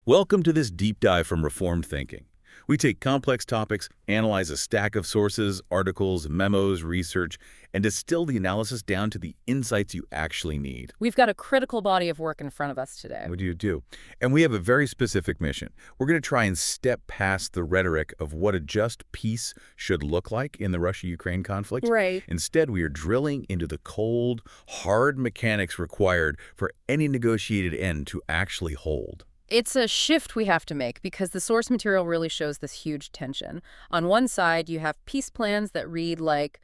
Welcome to this deep dive from Reformed Thinking. We take complex topics, analyze a stack of sources, articles, memos, research, and distill the analysis down to the insights you actually need. We've got a critical body of work in front of us today. What do you do? And we have a very specific mission. We're going to try and step past the rhetoric of what a just peace should look like in the Russia-Ukraine conflict. Right. Instead, we are drilling into the cold, hard mechanics required for any negotiated end to actually hold. It's a shift we have to make because the source material really shows this huge tension. On one side, you have peace plans that read like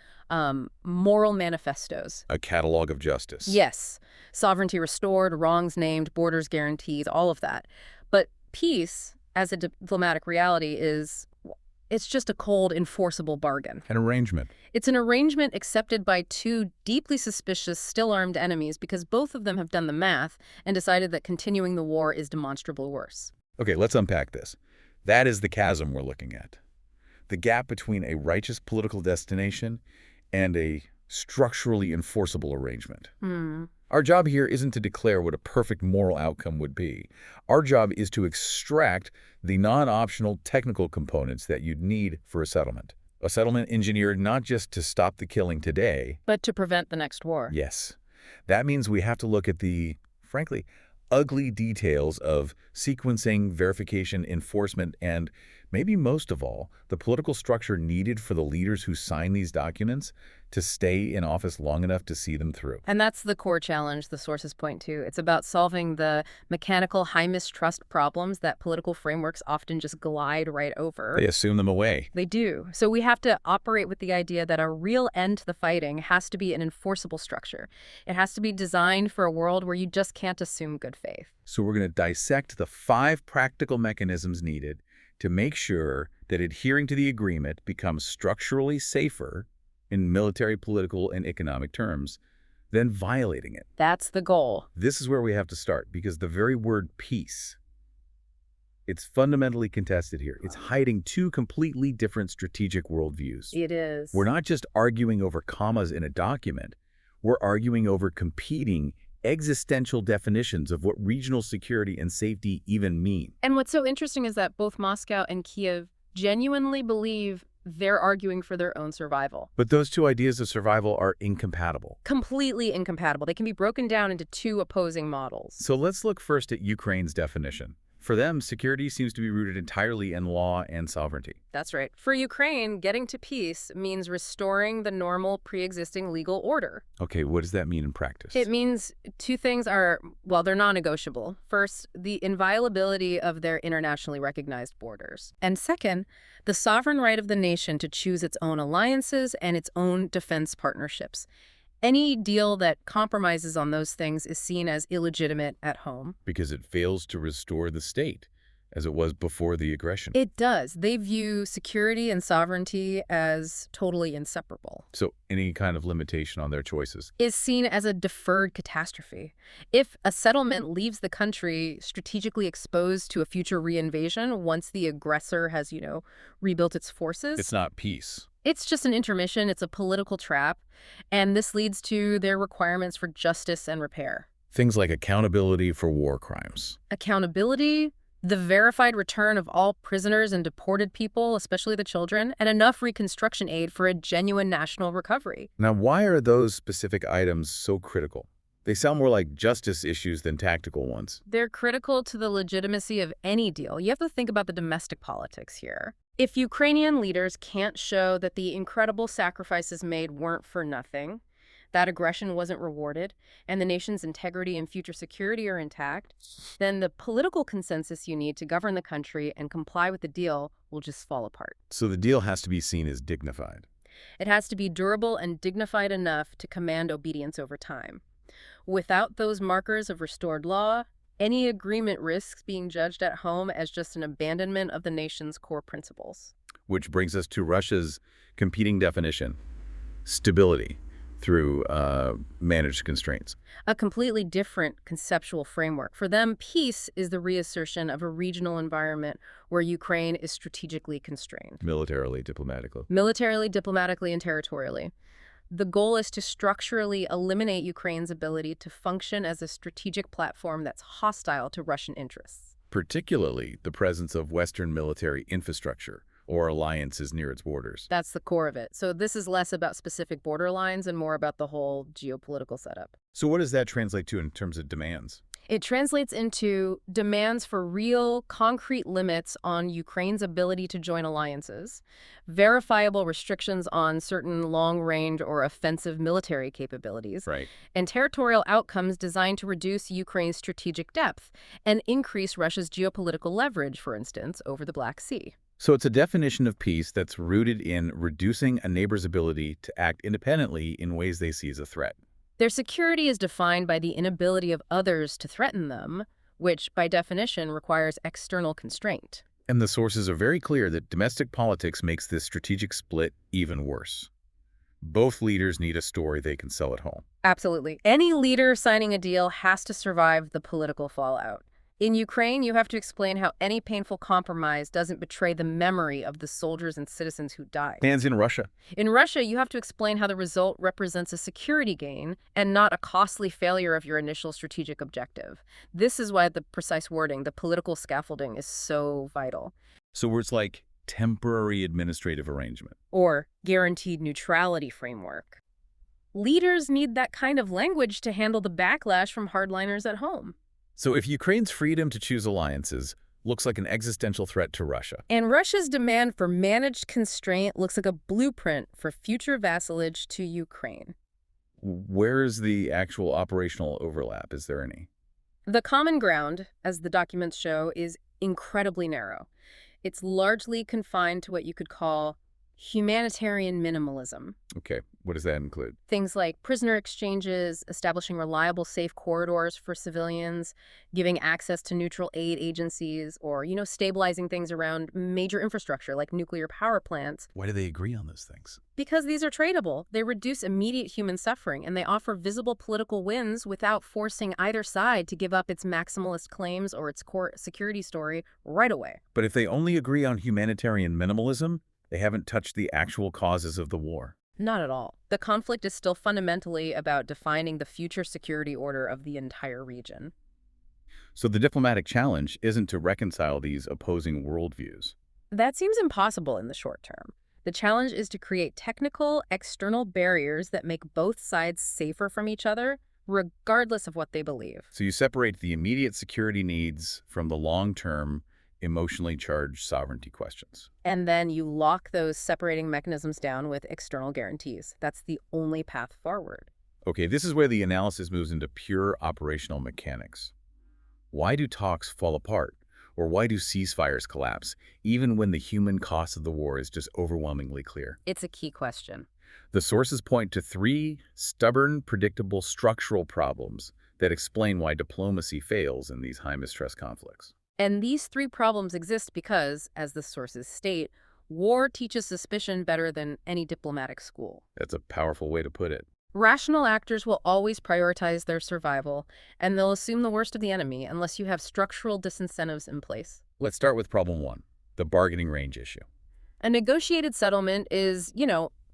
moral manifestos. A catalog of justice. Yes. Sovereignty restored, wrongs named, borders guaranteed, all of that. But peace, as a diplomatic reality, it's just a cold, enforceable bargain. An arrangement. It's an arrangement accepted by two deeply suspicious, still-armed enemies because both of them have done the math and decided that continuing the war is demonstrably worse. Okay, let's unpack this. That is the chasm we're looking at. The gap between a righteous political destination and a structurally enforceable arrangement. Our job here isn't to declare what a perfect moral outcome would be. Our job is to extract the non-optional technical components that you'd need for a settlement. A settlement engineered not just to stop the killing today, but to prevent the next war. Yes. That means we have to look at the, frankly, ugly details of sequencing, verification, enforcement, and maybe most of all, the political structure needed for the leaders who sign these documents to stay in office long enough to see them through. And that's the core challenge the sources point to. It's about solving the mechanical high mistrust problems that political frameworks often just glide right over. They assume them away. They do. So we have to operate with the idea that a real end to the fighting has to be an enforceable structure. It has to be designed for a world where you just can't assume good faith. So we're going to dissect the 5 practical mechanisms needed to make sure that adhering to the agreement becomes structurally safer in military, political, and economic terms than violating it. That's the goal. This is where we have to start because the very word peace, it's fundamentally contested here. It's hiding 2 completely different strategic worldviews. It is. We're not just arguing over commas in a document. We're arguing over competing existential definitions of what regional security and safety even mean. And what's so interesting is that both Moscow and Kiev genuinely believe they're arguing for their own survival. But those 2 ideas of survival are incompatible. Completely incompatible. They can be broken down into 2 opposing models. So let's look first at Ukraine's definition. For them, security seems to be rooted entirely in law and sovereignty. That's right. For Ukraine, getting to peace means restoring the normal pre-existing legal order. Okay, what does that mean in practice? It means 2 things are, well, they're non-negotiable. First, the inviolability of their internationally recognized borders. And second, the sovereign right of the nation to choose its own alliances and its own defense partnerships. Any deal that compromises on those things is seen as illegitimate at home. Because it fails to restore the state, as it was before the aggression. It does. They view security and sovereignty as totally inseparable. So any kind of limitation on their choices Is seen as a deferred catastrophe. If a settlement leaves the country strategically exposed to a future reinvasion once the aggressor has, rebuilt its forces, It's not peace. it's just an intermission. It's a political trap. And this leads to their requirements for justice and repair. Things like accountability for war crimes. Accountability, the verified return of all prisoners and deported people, especially the children, and enough reconstruction aid for a genuine national recovery. Now, why are those specific items so critical? They sound more like justice issues than tactical ones. They're critical to the legitimacy of any deal. You have to think about the domestic politics here. If Ukrainian leaders can't show that the incredible sacrifices made weren't for nothing, that aggression wasn't rewarded, and the nation's integrity and future security are intact, then the political consensus you need to govern the country and comply with the deal will just fall apart. So the deal has to be seen as dignified. It has to be durable and dignified enough to command obedience over time. Without those markers of restored law, any agreement risks being judged at home as just an abandonment of the nation's core principles. Which brings us to Russia's competing definition, stability through managed constraints. A completely different conceptual framework. For them, peace is the reassertion of a regional environment where Ukraine is strategically constrained. Militarily, diplomatically. Militarily, diplomatically, and territorially. The goal is to structurally eliminate Ukraine's ability to function as a strategic platform that's hostile to Russian interests. particularly the presence of Western military infrastructure or alliances near its borders. That's the core of it. So this is less about specific border lines and more about the whole geopolitical setup. So what does that translate to in terms of demands? It translates into demands for real, concrete limits on Ukraine's ability to join alliances, verifiable restrictions on certain long-range or offensive military capabilities, Right. and territorial outcomes designed to reduce Ukraine's strategic depth and increase Russia's geopolitical leverage, for instance, over the Black Sea. So it's a definition of peace that's rooted in reducing a neighbor's ability to act independently in ways they see as a threat. Their security is defined by the inability of others to threaten them, which, by definition, requires external constraint. And the sources are very clear that domestic politics makes this strategic split even worse. Both leaders need a story they can sell at home. Absolutely. Any leader signing a deal has to survive the political fallout. In Ukraine, you have to explain how any painful compromise doesn't betray the memory of the soldiers and citizens who died. And in Russia. In Russia, you have to explain how the result represents a security gain and not a costly failure of your initial strategic objective. This is why the precise wording, the political scaffolding, is so vital. So words like temporary administrative arrangement. Or guaranteed neutrality framework. Leaders need that kind of language to handle the backlash from hardliners at home. So if Ukraine's freedom to choose alliances looks like an existential threat to Russia, and Russia's demand for managed constraint looks like a blueprint for future vassalage to Ukraine. where is the actual operational overlap? Is there any? The common ground, as the documents show, is incredibly narrow. It's largely confined to what you could call humanitarian minimalism. Okay, what does that include? Things like prisoner exchanges, establishing reliable, safe corridors for civilians, giving access to neutral aid agencies, or, stabilizing things around major infrastructure like nuclear power plants. Why do they agree on those things? Because these are tradable. They reduce immediate human suffering, and they offer visible political wins without forcing either side to give up its maximalist claims or its core security story right away. But if they only agree on humanitarian minimalism, they haven't touched the actual causes of the war. Not at all. The conflict is still fundamentally about defining the future security order of the entire region. So the diplomatic challenge isn't to reconcile these opposing worldviews. That seems impossible in the short term. The challenge is to create technical, external barriers that make both sides safer from each other, regardless of what they believe. So you separate the immediate security needs from the long-term, emotionally charged sovereignty questions. And then you lock those separating mechanisms down with external guarantees. That's the only path forward. Okay, this is where the analysis moves into pure operational mechanics. Why do talks fall apart? Or why do ceasefires collapse, even when the human cost of the war is just overwhelmingly clear? It's a key question. The sources point to three stubborn, predictable structural problems that explain why diplomacy fails in these high mistrust conflicts. And these three problems exist because, as the sources state, war teaches suspicion better than any diplomatic school. That's a powerful way to put it. Rational actors will always prioritize their survival, and they'll assume the worst of the enemy unless you have structural disincentives in place. Let's start with problem one, the bargaining range issue. A negotiated settlement is,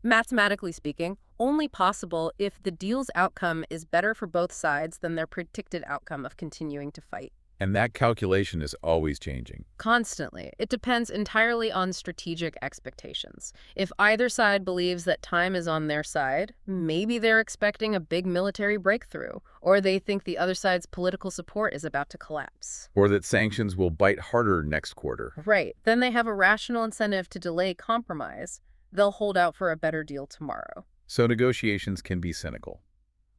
mathematically speaking, only possible if the deal's outcome is better for both sides than their predicted outcome of continuing to fight. And that calculation is always changing. Constantly. It depends entirely on strategic expectations. If either side believes that time is on their side, maybe they're expecting a big military breakthrough, or they think the other side's political support is about to collapse. Or that sanctions will bite harder next quarter. Right. Then they have a rational incentive to delay compromise. They'll hold out for a better deal tomorrow. So negotiations can be cynical.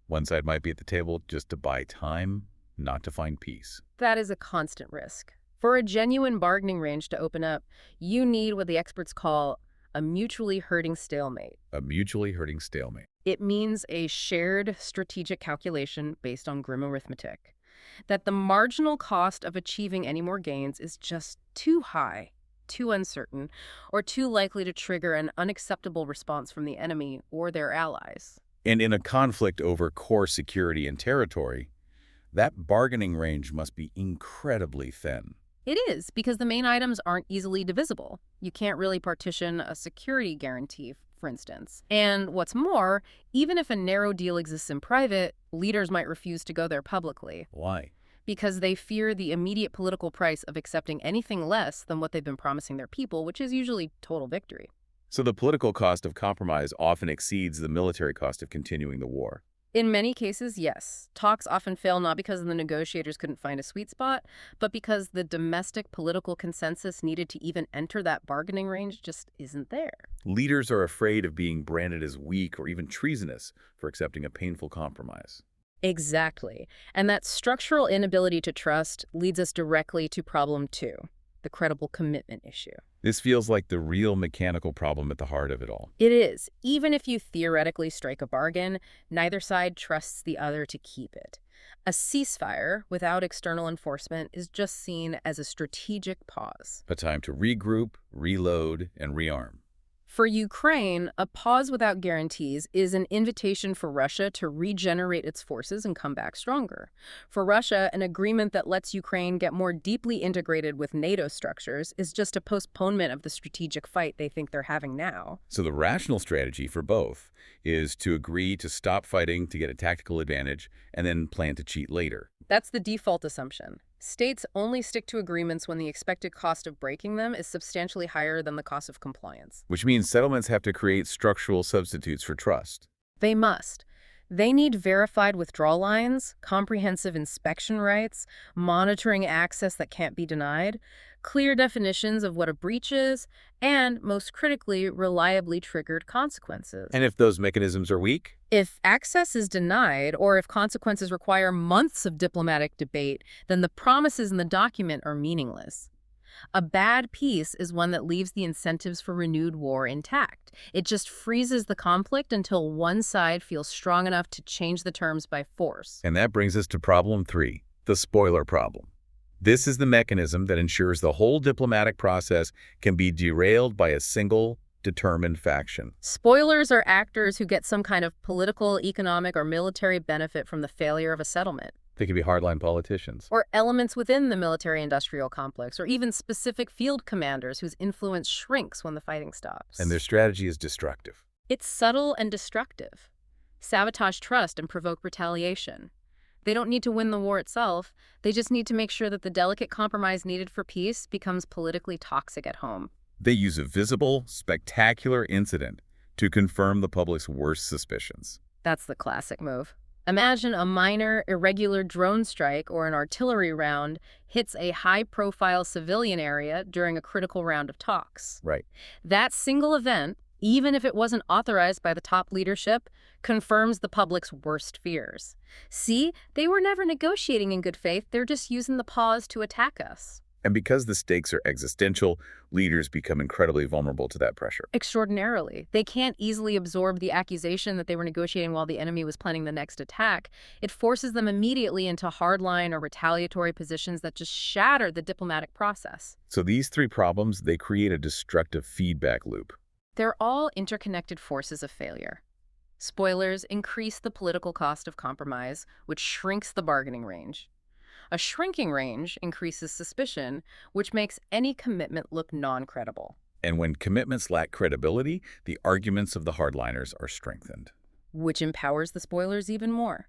One side might be at the table just to buy time, not to find peace. That is a constant risk. For a genuine bargaining range to open up, you need what the experts call a mutually hurting stalemate. A mutually hurting stalemate. It means a shared strategic calculation based on grim arithmetic. That the marginal cost of achieving any more gains is just too high, too uncertain, or too likely to trigger an unacceptable response from the enemy or their allies. And in a conflict over core security and territory, that bargaining range must be incredibly thin. It is, because the main items aren't easily divisible. You can't really partition a security guarantee, for instance. And what's more, even if a narrow deal exists in private, leaders might refuse to go there publicly. Why? because they fear the immediate political price of accepting anything less than what they've been promising their people, which is usually total victory. So the political cost of compromise often exceeds the military cost of continuing the war. In many cases, yes. Talks often fail not because the negotiators couldn't find a sweet spot, but because the domestic political consensus needed to even enter that bargaining range just isn't there. Leaders are afraid of being branded as weak or even treasonous for accepting a painful compromise. Exactly. And that structural inability to trust leads us directly to problem 2, the credible commitment issue. This feels like the real mechanical problem at the heart of it all. It is. Even if you theoretically strike a bargain, neither side trusts the other to keep it. A ceasefire without external enforcement is just seen as a strategic pause. A time to regroup, reload, and rearm. For Ukraine, a pause without guarantees is an invitation for Russia to regenerate its forces and come back stronger. For Russia, an agreement that lets Ukraine get more deeply integrated with NATO structures is just a postponement of the strategic fight they think they're having now. So the rational strategy for both is to agree to stop fighting to get a tactical advantage and then plan to cheat later. That's the default assumption. States only stick to agreements when the expected cost of breaking them is substantially higher than the cost of compliance. Which means settlements have to create structural substitutes for trust. They must. They need verified withdrawal lines, comprehensive inspection rights, monitoring access that can't be denied, clear definitions of what a breach is, and, most critically, reliably triggered consequences. And if those mechanisms are weak? If access is denied, or if consequences require months of diplomatic debate, then the promises in the document are meaningless. A bad peace is one that leaves the incentives for renewed war intact. It just freezes the conflict until one side feels strong enough to change the terms by force. And that brings us to problem 3, the spoiler problem. This is the mechanism that ensures the whole diplomatic process can be derailed by a single, determined faction. Spoilers are actors who get some kind of political, economic, or military benefit from the failure of a settlement. They can be hardline politicians. Or elements within the military-industrial complex, or even specific field commanders whose influence shrinks when the fighting stops. And their strategy is destructive. It's subtle and destructive. Sabotage trust and provoke retaliation. They don't need to win the war itself. They just need to make sure that the delicate compromise needed for peace becomes politically toxic at home. They use a visible, spectacular incident to confirm the public's worst suspicions. That's the classic move. Imagine a minor, irregular drone strike or an artillery round hits a high-profile civilian area during a critical round of talks. Right. That single event, even if it wasn't authorized by the top leadership, confirms the public's worst fears. See, they were never negotiating in good faith. They're just using the pause to attack us. And because the stakes are existential, leaders become incredibly vulnerable to that pressure. Extraordinarily. They can't easily absorb the accusation that they were negotiating while the enemy was planning the next attack. It forces them immediately into hardline or retaliatory positions that just shatter the diplomatic process. So these 3 problems, they create a destructive feedback loop. They're all interconnected forces of failure. Spoilers increase the political cost of compromise, which shrinks the bargaining range. A shrinking range increases suspicion, which makes any commitment look non-credible. And when commitments lack credibility, the arguments of the hardliners are strengthened. Which empowers the spoilers even more.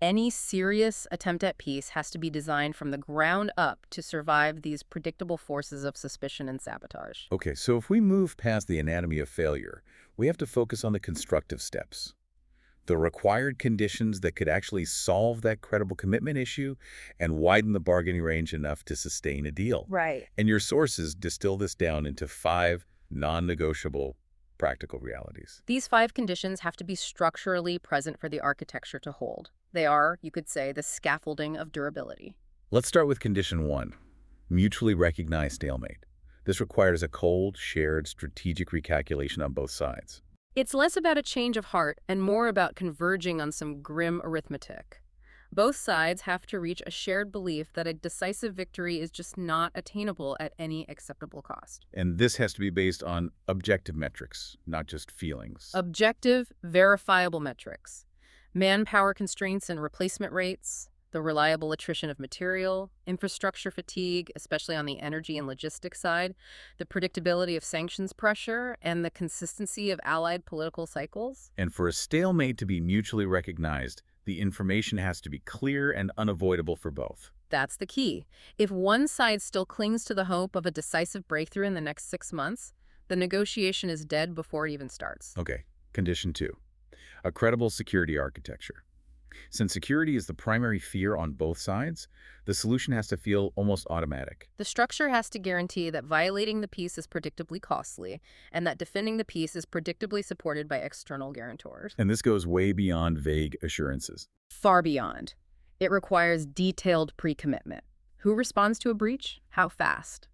Any serious attempt at peace has to be designed from the ground up to survive these predictable forces of suspicion and sabotage. Okay, so if we move past the anatomy of failure, we have to focus on the constructive steps. The required conditions that could actually solve that credible commitment issue and widen the bargaining range enough to sustain a deal. Right. And your sources distill this down into 5 non-negotiable practical realities. These 5 conditions have to be structurally present for the architecture to hold. They are, you could say, the scaffolding of durability. Let's start with condition 1, mutually recognized stalemate. This requires a cold, shared, strategic recalculation on both sides. It's less about a change of heart and more about converging on some grim arithmetic. Both sides have to reach a shared belief that a decisive victory is just not attainable at any acceptable cost. And this has to be based on objective metrics, not just feelings. Objective, verifiable metrics. Manpower constraints and replacement rates, the reliable attrition of material, infrastructure fatigue, especially on the energy and logistics side, the predictability of sanctions pressure, and the consistency of allied political cycles. And for a stalemate to be mutually recognized, the information has to be clear and unavoidable for both. That's the key. If one side still clings to the hope of a decisive breakthrough in the next 6 months, the negotiation is dead before it even starts. Okay, condition 2. A credible security architecture. Since security is the primary fear on both sides, the solution has to feel almost automatic. The structure has to guarantee that violating the peace is predictably costly and that defending the peace is predictably supported by external guarantors. And this goes way beyond vague assurances. Far beyond. It requires detailed pre-commitment. Who responds to a breach? How fast?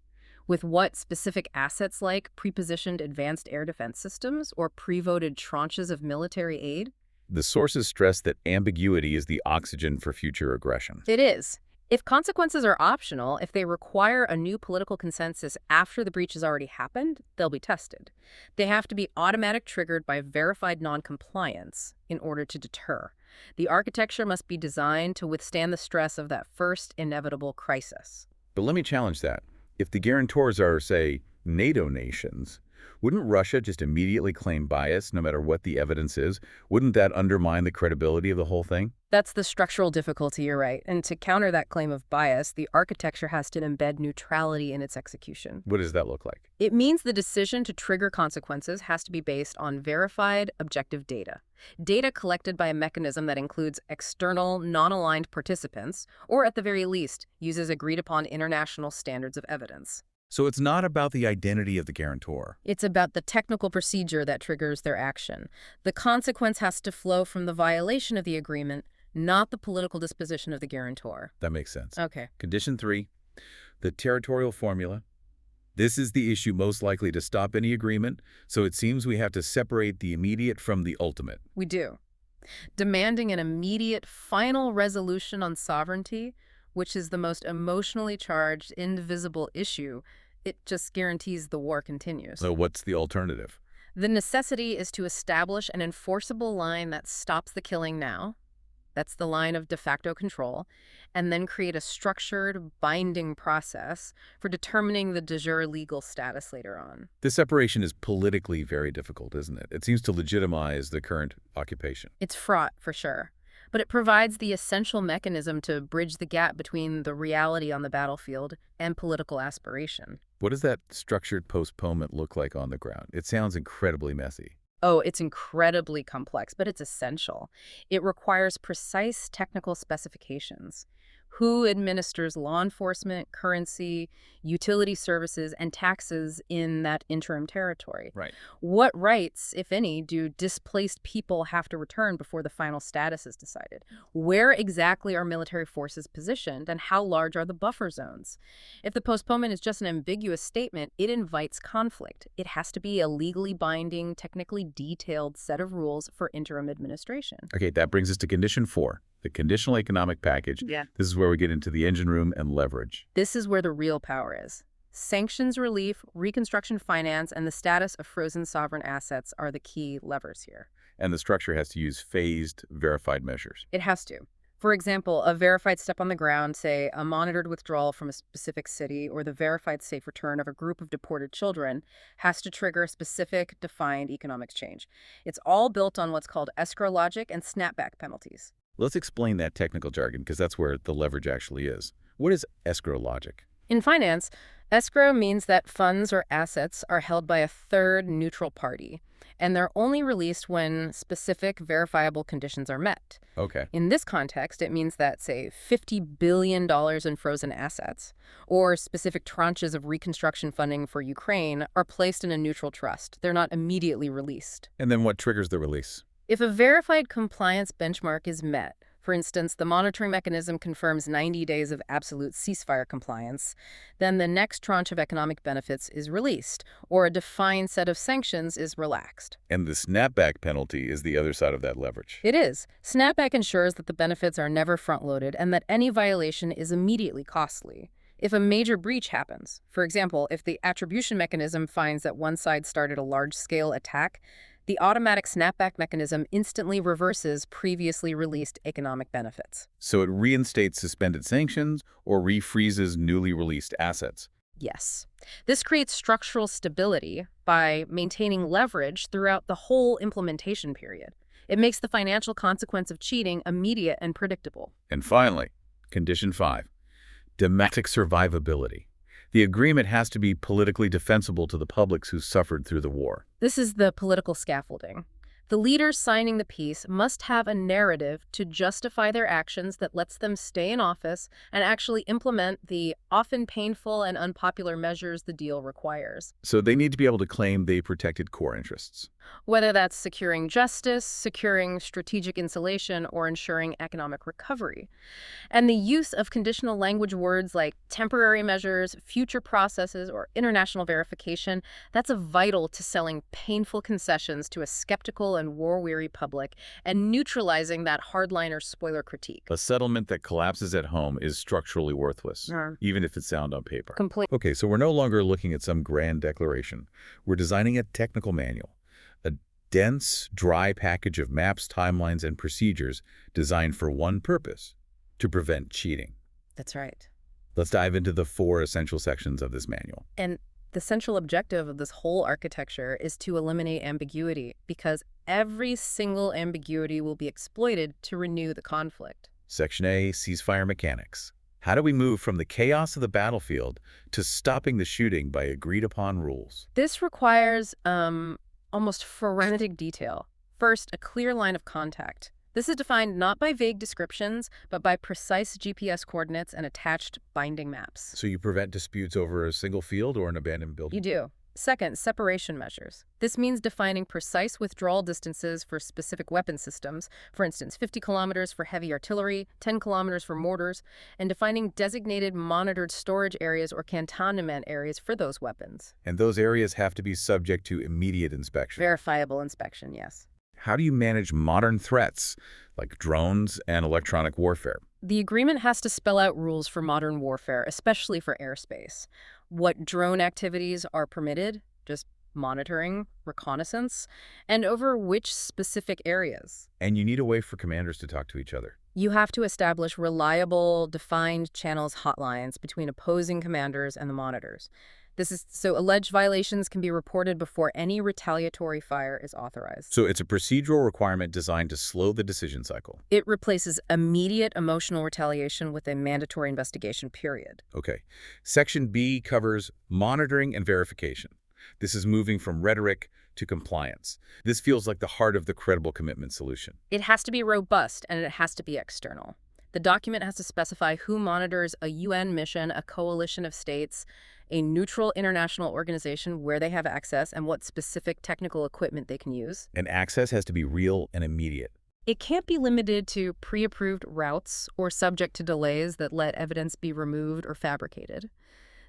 With what specific assets like pre-positioned advanced air defense systems or pre-voted tranches of military aid? The sources stress that ambiguity is the oxygen for future aggression. It is. If consequences are optional, if they require a new political consensus after the breach has already happened, they'll be tested. They have to be automatic triggered by verified noncompliance in order to deter. The architecture must be designed to withstand the stress of that first inevitable crisis. But let me challenge that. If the guarantors are, say, NATO nations, wouldn't Russia just immediately claim bias no matter what the evidence is? Wouldn't that undermine the credibility of the whole thing? That's the structural difficulty, you're right. And to counter that claim of bias, the architecture has to embed neutrality in its execution. What does that look like? It means the decision to trigger consequences has to be based on verified, objective data. Data collected by a mechanism that includes external, non-aligned participants, or at the very least, uses agreed-upon international standards of evidence. So it's not about the identity of the guarantor. It's about the technical procedure that triggers their action. The consequence has to flow from the violation of the agreement, not the political disposition of the guarantor. That makes sense. Okay. Condition 3, the territorial formula. This is the issue most likely to stop any agreement, so it seems we have to separate the immediate from the ultimate. We do. Demanding an immediate final resolution on sovereignty, which is the most emotionally charged, indivisible issue, it just guarantees the war continues. So what's the alternative? The necessity is to establish an enforceable line that stops the killing now. That's the line of de facto control, and then create a structured, binding process for determining the de jure legal status later on. This separation is politically very difficult, isn't it? It seems to legitimize the current occupation. It's fraught, for sure. But it provides the essential mechanism to bridge the gap between the reality on the battlefield and political aspiration. What does that structured postponement look like on the ground? It sounds incredibly messy. Oh, it's incredibly complex, but it's essential. It requires precise technical specifications. Who administers law enforcement, currency, utility services, and taxes in that interim territory? Right. What rights, if any, do displaced people have to return before the final status is decided? Where exactly are military forces positioned, and how large are the buffer zones? If the postponement is just an ambiguous statement, it invites conflict. It has to be a legally binding, technically detailed set of rules for interim administration. Okay, that brings us to condition 4. The conditional economic package. Yeah. This is where we get into the engine room and leverage. This is where the real power is. Sanctions relief, reconstruction finance, and the status of frozen sovereign assets are the key levers here. And the structure has to use phased, verified measures. It has to. For example, a verified step on the ground, say a monitored withdrawal from a specific city, or the verified safe return of a group of deported children, has to trigger a specific, defined economic change. It's all built on what's called escrow logic and snapback penalties. Let's explain that technical jargon, because that's where the leverage actually is. What is escrow logic? In finance, escrow means that funds or assets are held by a third neutral party, and they're only released when specific verifiable conditions are met. Okay. In this context, it means that, say, $50 billion in frozen assets or specific tranches of reconstruction funding for Ukraine are placed in a neutral trust. They're not immediately released. And then what triggers the release? If a verified compliance benchmark is met, for instance, the monitoring mechanism confirms 90 days of absolute ceasefire compliance, then the next tranche of economic benefits is released, or a defined set of sanctions is relaxed. And the snapback penalty is the other side of that leverage. It is. Snapback ensures that the benefits are never front-loaded and that any violation is immediately costly. If a major breach happens, for example, if the attribution mechanism finds that one side started a large-scale attack, the automatic snapback mechanism instantly reverses previously released economic benefits. So it reinstates suspended sanctions or refreezes newly released assets. Yes. This creates structural stability by maintaining leverage throughout the whole implementation period. It makes the financial consequence of cheating immediate and predictable. And finally, condition 5. Domestic survivability. The agreement has to be politically defensible to the publics who suffered through the war. This is the political scaffolding. The leaders signing the peace must have a narrative to justify their actions that lets them stay in office and actually implement the often painful and unpopular measures the deal requires. So they need to be able to claim they protected core interests. Whether that's securing justice, securing strategic insulation, or ensuring economic recovery. And the use of conditional language words like temporary measures, future processes, or international verification, that's vital to selling painful concessions to a skeptical and war-weary public and neutralizing that hardliner spoiler critique. A settlement that collapses at home is structurally worthless, even if it's sound on paper. Complete. Okay, so we're no longer looking at some grand declaration. We're designing a technical manual, a dense, dry package of maps, timelines, and procedures designed for one purpose: to prevent cheating. That's right. Let's dive into the 4 essential sections of this manual. And the central objective of this whole architecture is to eliminate ambiguity, because every single ambiguity will be exploited to renew the conflict. Section A, ceasefire mechanics. How do we move from the chaos of the battlefield to stopping the shooting by agreed-upon rules? This requires almost forensic detail. First, a clear line of contact. This is defined not by vague descriptions, but by precise GPS coordinates and attached binding maps. So you prevent disputes over a single field or an abandoned building? You do. Second, separation measures. This means defining precise withdrawal distances for specific weapon systems, for instance, 50 kilometers for heavy artillery, 10 kilometers for mortars, and defining designated monitored storage areas or cantonment areas for those weapons. And those areas have to be subject to immediate inspection. Verifiable inspection, yes. How do you manage modern threats like drones and electronic warfare? The agreement has to spell out rules for modern warfare, especially for airspace. What drone activities are permitted, just monitoring, reconnaissance, and over which specific areas. And you need a way for commanders to talk to each other. You have to establish reliable, defined channels hotlines between opposing commanders and the monitors. This is so alleged violations can be reported before any retaliatory fire is authorized. So it's a procedural requirement designed to slow the decision cycle. It replaces immediate emotional retaliation with a mandatory investigation period. Okay. Section B covers monitoring and verification. This is moving from rhetoric to compliance. This feels like the heart of the credible commitment solution. It has to be robust and it has to be external. The document has to specify who monitors a UN mission, a coalition of states, a neutral international organization where they have access, and what specific technical equipment they can use. And access has to be real and immediate. It can't be limited to pre-approved routes or subject to delays that let evidence be removed or fabricated.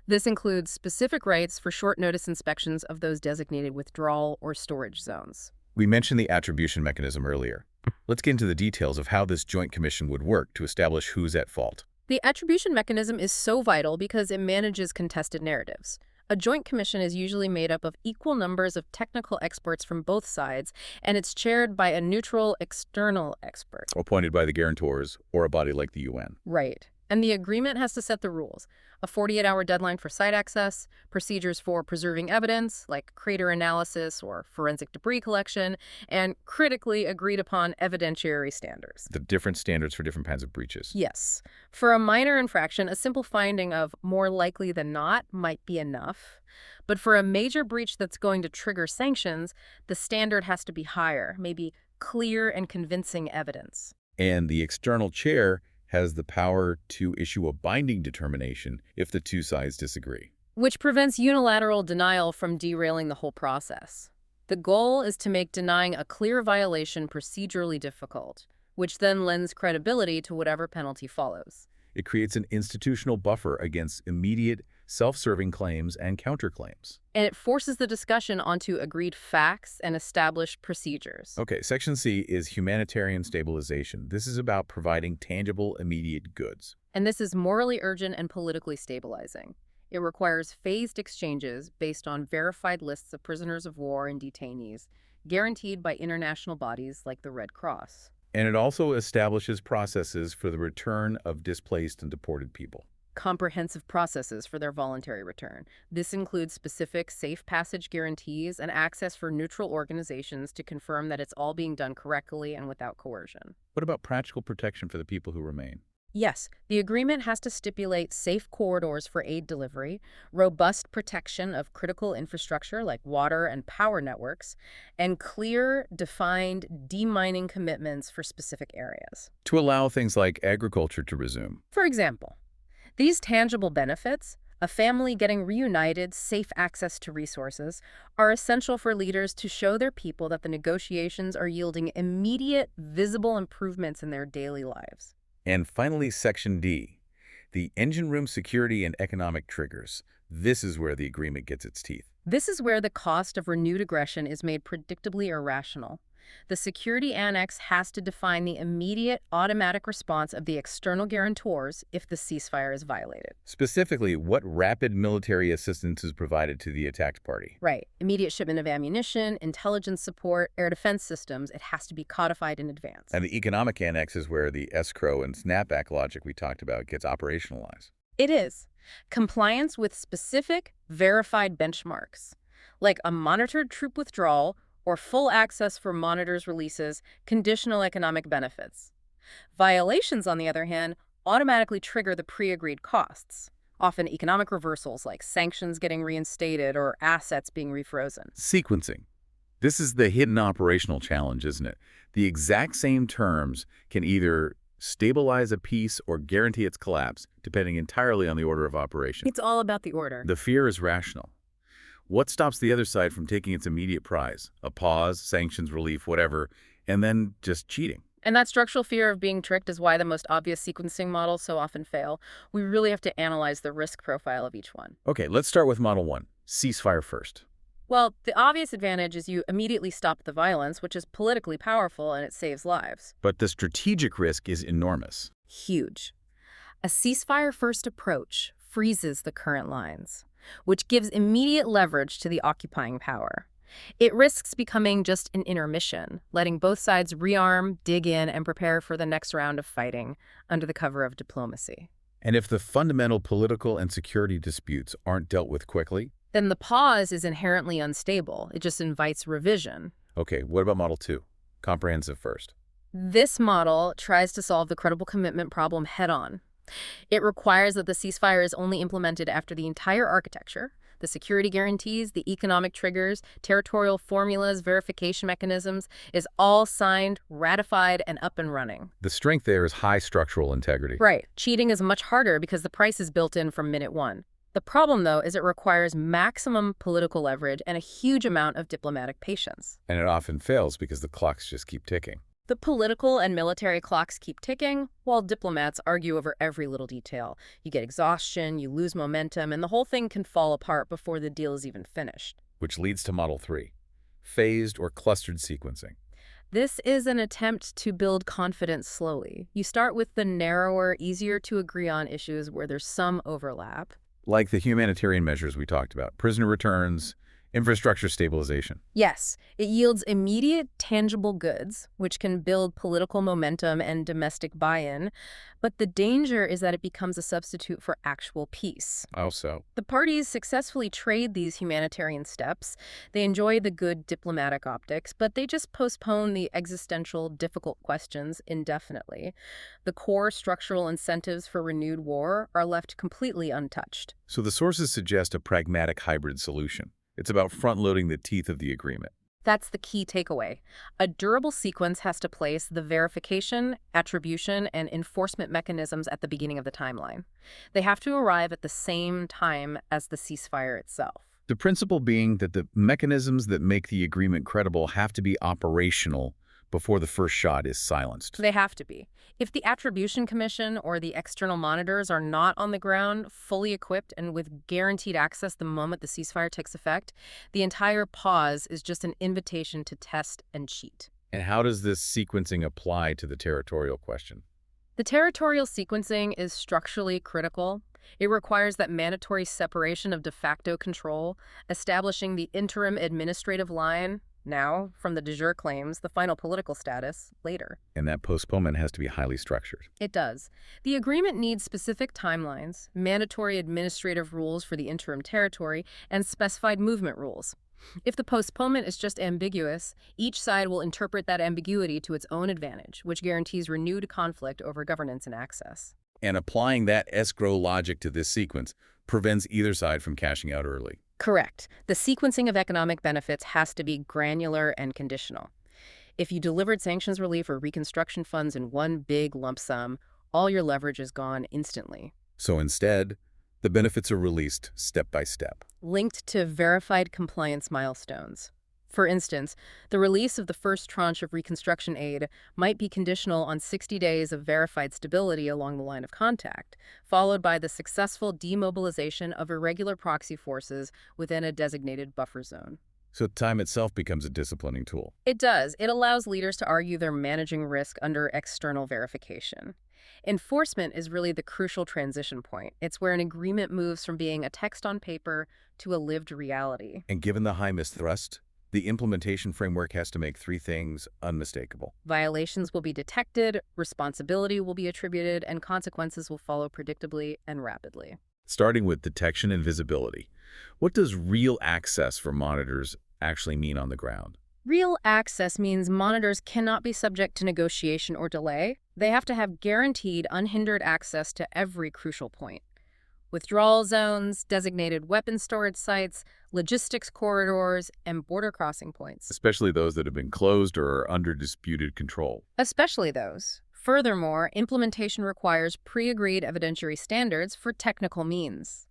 This includes specific rights for short notice inspections of those designated withdrawal or storage zones. We mentioned the attribution mechanism earlier. Let's get into the details of how this joint commission would work to establish who's at fault. The attribution mechanism is so vital because it manages contested narratives. A joint commission is usually made up of equal numbers of technical experts from both sides, and it's chaired by a neutral external expert. Appointed by the guarantors or a body like the UN. Right. And the agreement has to set the rules. A 48-hour deadline for site access, procedures for preserving evidence, like crater analysis or forensic debris collection, and critically agreed upon evidentiary standards. The different standards for different kinds of breaches. Yes. For a minor infraction, a simple finding of more likely than not might be enough. But for a major breach that's going to trigger sanctions, the standard has to be higher, maybe clear and convincing evidence. And the external chair has the power to issue a binding determination if the two sides disagree. Which prevents unilateral denial from derailing the whole process. The goal is to make denying a clear violation procedurally difficult, which then lends credibility to whatever penalty follows. It creates an institutional buffer against immediate, self-serving claims and counterclaims. And it forces the discussion onto agreed facts and established procedures. Okay, Section C is humanitarian stabilization. This is about providing tangible, immediate goods. And this is morally urgent and politically stabilizing. It requires phased exchanges based on verified lists of prisoners of war and detainees, guaranteed by international bodies like the Red Cross. And it also establishes processes for the return of displaced and deported people. Comprehensive processes for their voluntary return. This includes specific safe passage guarantees and access for neutral organizations to confirm that it's all being done correctly and without coercion. What about practical protection for the people who remain? Yes, the agreement has to stipulate safe corridors for aid delivery, robust protection of critical infrastructure like water and power networks, and clear, defined demining commitments for specific areas. To allow things like agriculture to resume. For example, these tangible benefits, a family getting reunited, safe access to resources, are essential for leaders to show their people that the negotiations are yielding immediate, visible improvements in their daily lives. And finally, Section D, the engine room security and economic triggers. This is where the agreement gets its teeth. This is where the cost of renewed aggression is made predictably irrational. The Security Annex has to define the immediate, automatic response of the external guarantors if the ceasefire is violated. Specifically, what rapid military assistance is provided to the attacked party. Right. Immediate shipment of ammunition, intelligence support, air defense systems. It has to be codified in advance. And the economic annex is where the escrow and snapback logic we talked about gets operationalized. It is. Compliance with specific, verified benchmarks, like a monitored troop withdrawal or full access for monitors' releases, conditional economic benefits. Violations, on the other hand, automatically trigger the pre-agreed costs, often economic reversals like sanctions getting reinstated or assets being refrozen. Sequencing. This is the hidden operational challenge, isn't it? The exact same terms can either stabilize a peace or guarantee its collapse, depending entirely on the order of operation. It's all about the order. The fear is rational. What stops the other side from taking its immediate prize? A pause, sanctions, relief, whatever, and then just cheating. And that structural fear of being tricked is why the most obvious sequencing models so often fail. We really have to analyze the risk profile of each one. Okay, let's start with Model 1. Ceasefire first. Well, the obvious advantage is you immediately stop the violence, which is politically powerful and it saves lives. But the strategic risk is enormous. Huge. A ceasefire-first approach freezes the current lines, which gives immediate leverage to the occupying power. It risks becoming just an intermission, letting both sides rearm, dig in, and prepare for the next round of fighting under the cover of diplomacy. And if the fundamental political and security disputes aren't dealt with quickly? Then the pause is inherently unstable. It just invites revision. Okay, what about Model 2? Comprehensive first. This model tries to solve the credible commitment problem head-on. It requires that the ceasefire is only implemented after the entire architecture, the security guarantees, the economic triggers, territorial formulas, verification mechanisms, is all signed, ratified, and up and running. The strength there is high structural integrity. Right. Cheating is much harder because the price is built in from minute one. The problem, though, is it requires maximum political leverage and a huge amount of diplomatic patience. And it often fails because the clocks just keep ticking. The political and military clocks keep ticking, while diplomats argue over every little detail. You get exhaustion, you lose momentum, and the whole thing can fall apart before the deal is even finished. Which leads to Model 3, phased or clustered sequencing. This is an attempt to build confidence slowly. You start with the narrower, easier to agree on issues where there's some overlap. Like the humanitarian measures we talked about, prisoner returns, infrastructure stabilization. Yes, it yields immediate, tangible goods, which can build political momentum and domestic buy-in, but the danger is that it becomes a substitute for actual peace. How so? The parties successfully trade these humanitarian steps. They enjoy the good diplomatic optics, but they just postpone the existential, difficult questions indefinitely. The core structural incentives for renewed war are left completely untouched. So the sources suggest a pragmatic hybrid solution. It's about front-loading the teeth of the agreement. That's the key takeaway. A durable sequence has to place the verification, attribution, and enforcement mechanisms at the beginning of the timeline. They have to arrive at the same time as the ceasefire itself. The principle being that the mechanisms that make the agreement credible have to be operational before the first shot is silenced. They have to be. If the Attribution Commission or the external monitors are not on the ground, fully equipped, and with guaranteed access the moment the ceasefire takes effect, the entire pause is just an invitation to test and cheat. And how does this sequencing apply to the territorial question? The territorial sequencing is structurally critical. It requires that mandatory separation of de facto control, establishing the interim administrative line, now, from the de jure claims, the final political status, later. And that postponement has to be highly structured. It does. The agreement needs specific timelines, mandatory administrative rules for the interim territory, and specified movement rules. If the postponement is just ambiguous, each side will interpret that ambiguity to its own advantage, which guarantees renewed conflict over governance and access. And applying that escrow logic to this sequence prevents either side from cashing out early. Correct. The sequencing of economic benefits has to be granular and conditional. If you delivered sanctions relief or reconstruction funds in one big lump sum, all your leverage is gone instantly. So instead, the benefits are released step by step. Linked to verified compliance milestones. For instance, the release of the first tranche of reconstruction aid might be conditional on 60 days of verified stability along the line of contact, followed by the successful demobilization of irregular proxy forces within a designated buffer zone. So time itself becomes a disciplining tool. It does. It allows leaders to argue they're managing risk under external verification. Enforcement is really the crucial transition point. It's where an agreement moves from being a text on paper to a lived reality. And given the high mistrust, the implementation framework has to make three things unmistakable. Violations will be detected, responsibility will be attributed, and consequences will follow predictably and rapidly. Starting with detection and visibility, what does real access for monitors actually mean on the ground? Real access means monitors cannot be subject to negotiation or delay. They have to have guaranteed, unhindered access to every crucial point. Withdrawal zones, designated weapons storage sites, logistics corridors, and border crossing points. Especially those that have been closed or are under disputed control. Especially those. Furthermore, implementation requires pre-agreed evidentiary standards for technical means.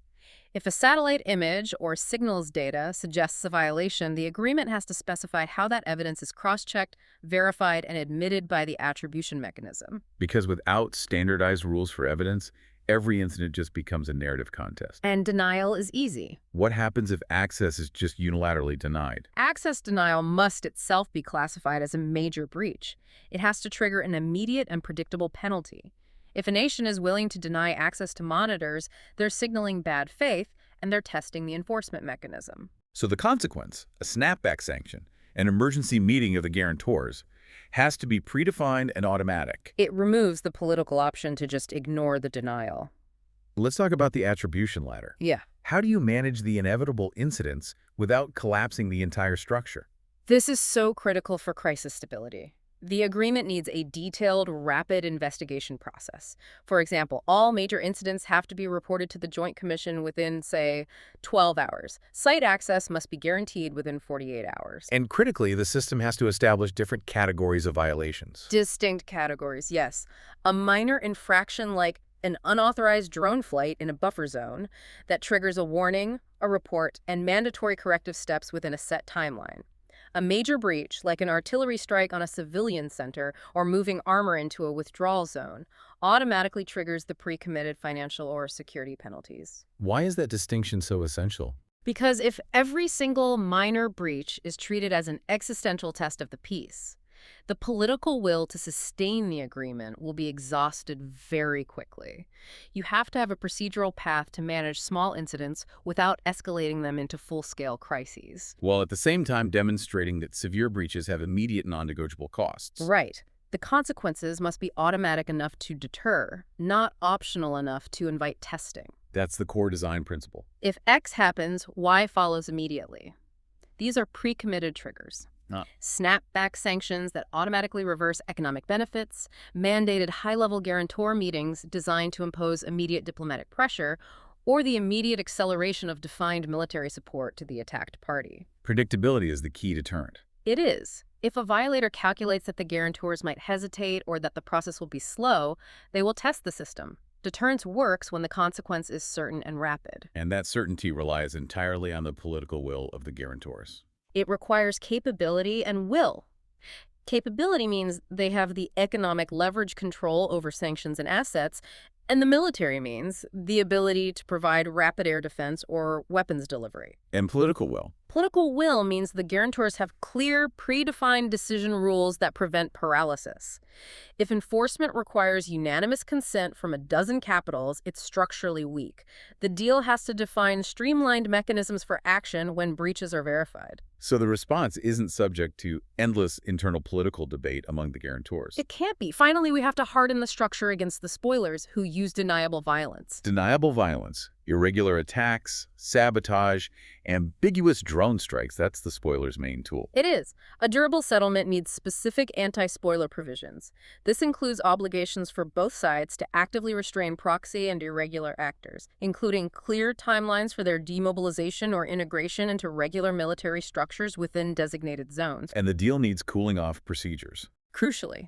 If a satellite image or signals data suggests a violation, the agreement has to specify how that evidence is cross-checked, verified, and admitted by the attribution mechanism. Because without standardized rules for evidence, every incident just becomes a narrative contest. And denial is easy. What happens if access is just unilaterally denied? Access denial must itself be classified as a major breach. It has to trigger an immediate and predictable penalty. If a nation is willing to deny access to monitors, they're signaling bad faith, and they're testing the enforcement mechanism. So the consequence, a snapback sanction, an emergency meeting of the guarantors, has to be predefined and automatic. It removes the political option to just ignore the denial. Let's talk about the attribution ladder. Yeah. How do you manage the inevitable incidents without collapsing the entire structure? This is so critical for crisis stability. The agreement needs a detailed, rapid investigation process. For example, all major incidents have to be reported to the Joint Commission within, say, 12 hours. Site access must be guaranteed within 48 hours. And critically, the system has to establish different categories of violations. Distinct categories, yes. A minor infraction like an unauthorized drone flight in a buffer zone that triggers a warning, a report, and mandatory corrective steps within a set timeline. A major breach, like an artillery strike on a civilian center or moving armor into a withdrawal zone, automatically triggers the pre-committed financial or security penalties. Why is that distinction so essential? Because if every single minor breach is treated as an existential test of the peace, the political will to sustain the agreement will be exhausted very quickly. You have to have a procedural path to manage small incidents without escalating them into full-scale crises. While at the same time demonstrating that severe breaches have immediate non-negotiable costs. Right. The consequences must be automatic enough to deter, not optional enough to invite testing. That's the core design principle. If X happens, Y follows immediately. These are pre-committed triggers. Snapback sanctions that automatically reverse economic benefits, mandated high-level guarantor meetings designed to impose immediate diplomatic pressure, or the immediate acceleration of defined military support to the attacked party. Predictability is the key deterrent. It is. If a violator calculates that the guarantors might hesitate or that the process will be slow, they will test the system. Deterrence works when the consequence is certain and rapid. And that certainty relies entirely on the political will of the guarantors. It requires capability and will. Capability means they have the economic leverage control over sanctions and assets, and the military means the ability to provide rapid air defense or weapons delivery. And political will. Political will means the guarantors have clear, predefined decision rules that prevent paralysis. If enforcement requires unanimous consent from a dozen capitals, it's structurally weak. The deal has to define streamlined mechanisms for action when breaches are verified. So the response isn't subject to endless internal political debate among the guarantors. It can't be. Finally, we have to harden the structure against the spoilers who use deniable violence. Deniable violence, Irregular attacks, sabotage, ambiguous drone strikes, that's the spoiler's main tool. It is. A durable settlement needs specific anti-spoiler provisions. This includes obligations for both sides to actively restrain proxy and irregular actors, including clear timelines for their demobilization or integration into regular military structures within designated zones. And the deal needs cooling-off procedures. Crucially,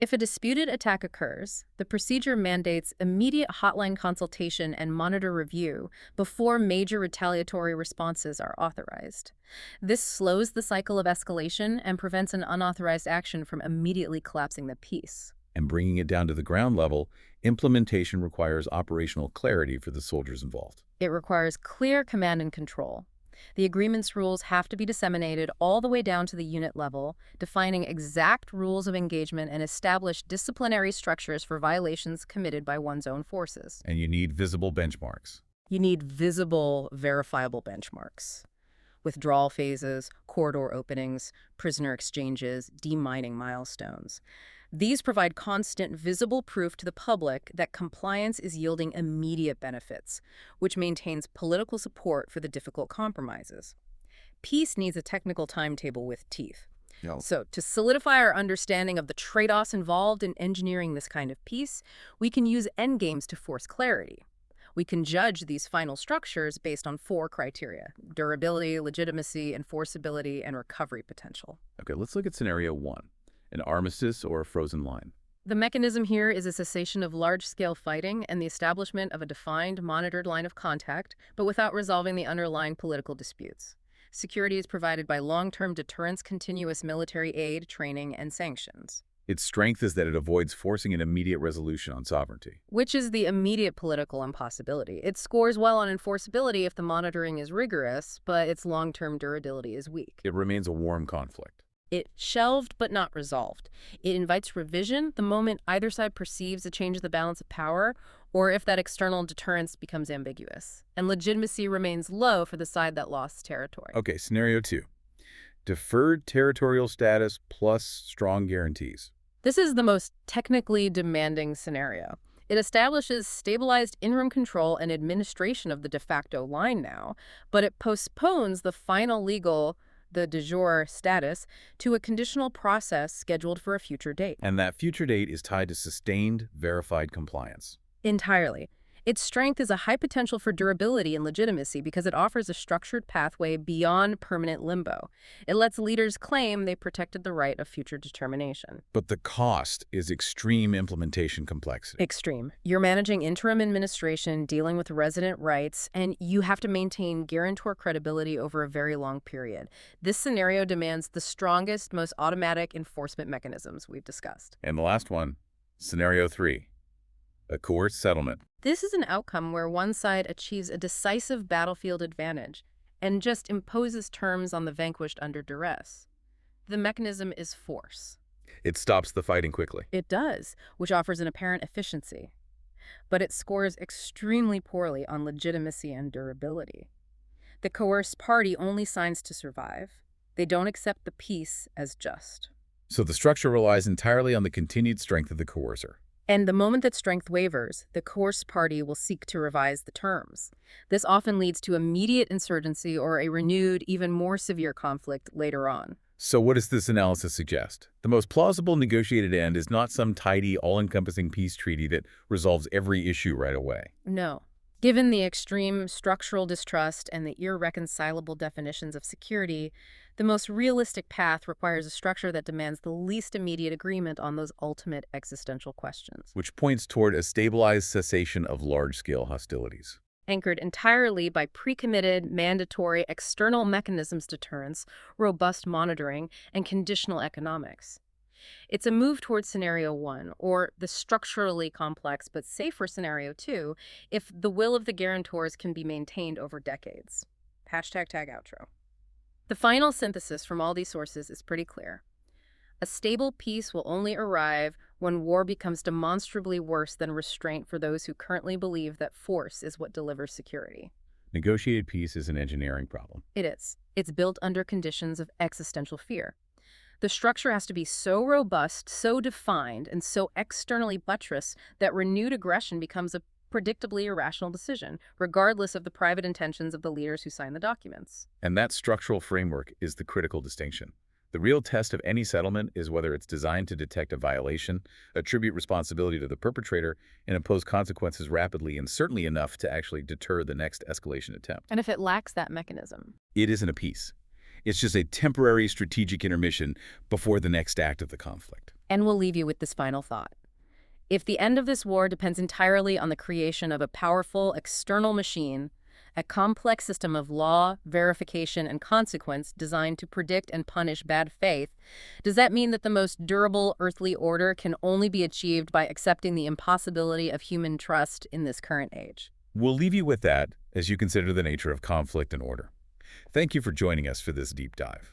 if a disputed attack occurs, the procedure mandates immediate hotline consultation and monitor review before major retaliatory responses are authorized. This slows the cycle of escalation and prevents an unauthorized action from immediately collapsing the peace. And bringing it down to the ground level, implementation requires operational clarity for the soldiers involved. It requires clear command and control. The agreement's rules have to be disseminated all the way down to the unit level, defining exact rules of engagement and establish disciplinary structures for violations committed by one's own forces. And you need visible benchmarks. You need visible, verifiable benchmarks. Withdrawal phases, corridor openings, prisoner exchanges, demining milestones. These provide constant, visible proof to the public that compliance is yielding immediate benefits, which maintains political support for the difficult compromises. Peace needs a technical timetable with teeth. So, to solidify our understanding of the trade-offs involved in engineering this kind of peace, we can use endgames to force clarity. We can judge these final structures based on 4 criteria: durability, legitimacy, enforceability, and recovery potential. Okay, let's look at scenario 1. An armistice or a frozen line. The mechanism here is a cessation of large-scale fighting and the establishment of a defined, monitored line of contact, but without resolving the underlying political disputes. Security is provided by long-term deterrence, continuous military aid, training, and sanctions. Its strength is that it avoids forcing an immediate resolution on sovereignty. Which is the immediate political impossibility. It scores well on enforceability if the monitoring is rigorous, but its long-term durability is weak. It remains a warm conflict. It shelved but not resolved. It invites revision the moment either side perceives a change in the balance of power or if that external deterrence becomes ambiguous. And legitimacy remains low for the side that lost territory. Okay, scenario 2. Deferred territorial status plus strong guarantees. This is the most technically demanding scenario. It establishes stabilized interim control and administration of the de facto line now, but it postpones the final legal, the de jure status, to a conditional process scheduled for a future date. And that future date is tied to sustained, verified compliance. Entirely. Its strength is a high potential for durability and legitimacy because it offers a structured pathway beyond permanent limbo. It lets leaders claim they protected the right of future determination. But the cost is extreme implementation complexity. Extreme. You're managing interim administration, dealing with resident rights, and you have to maintain guarantor credibility over a very long period. This scenario demands the strongest, most automatic enforcement mechanisms we've discussed. And the last one, scenario 3. A coerced settlement. This is an outcome where one side achieves a decisive battlefield advantage and just imposes terms on the vanquished under duress. The mechanism is force. It stops the fighting quickly. It does, which offers an apparent efficiency. But it scores extremely poorly on legitimacy and durability. The coerced party only signs to survive. They don't accept the peace as just. So the structure relies entirely on the continued strength of the coercer. And the moment that strength wavers, the coerced party will seek to revise the terms. This often leads to immediate insurgency or a renewed, even more severe conflict later on. So what does this analysis suggest? The most plausible negotiated end is not some tidy, all-encompassing peace treaty that resolves every issue right away. No. Given the extreme structural distrust and the irreconcilable definitions of security, the most realistic path requires a structure that demands the least immediate agreement on those ultimate existential questions. Which points toward a stabilized cessation of large-scale hostilities. Anchored entirely by pre-committed, mandatory external mechanisms deterrence, robust monitoring, and conditional economics. It's a move towards scenario 1, or the structurally complex but safer scenario 2, if the will of the guarantors can be maintained over decades. #tagoutro. The final synthesis from all these sources is pretty clear. A stable peace will only arrive when war becomes demonstrably worse than restraint for those who currently believe that force is what delivers security. Negotiated peace is an engineering problem. It is. It's built under conditions of existential fear. The structure has to be so robust, so defined, and so externally buttressed that renewed aggression becomes a predictably irrational decision, regardless of the private intentions of the leaders who sign the documents. And that structural framework is the critical distinction. The real test of any settlement is whether it's designed to detect a violation, attribute responsibility to the perpetrator, and impose consequences rapidly and certainly enough to actually deter the next escalation attempt. And if it lacks that mechanism, It isn't a peace. It's just a temporary strategic intermission before the next act of the conflict. and we'll leave you with this final thought. If the end of this war depends entirely on the creation of a powerful external machine, a complex system of law, verification, and consequence designed to predict and punish bad faith, does that mean that the most durable earthly order can only be achieved by accepting the impossibility of human trust in this current age? We'll leave you with that as you consider the nature of conflict and order. Thank you for joining us for this deep dive.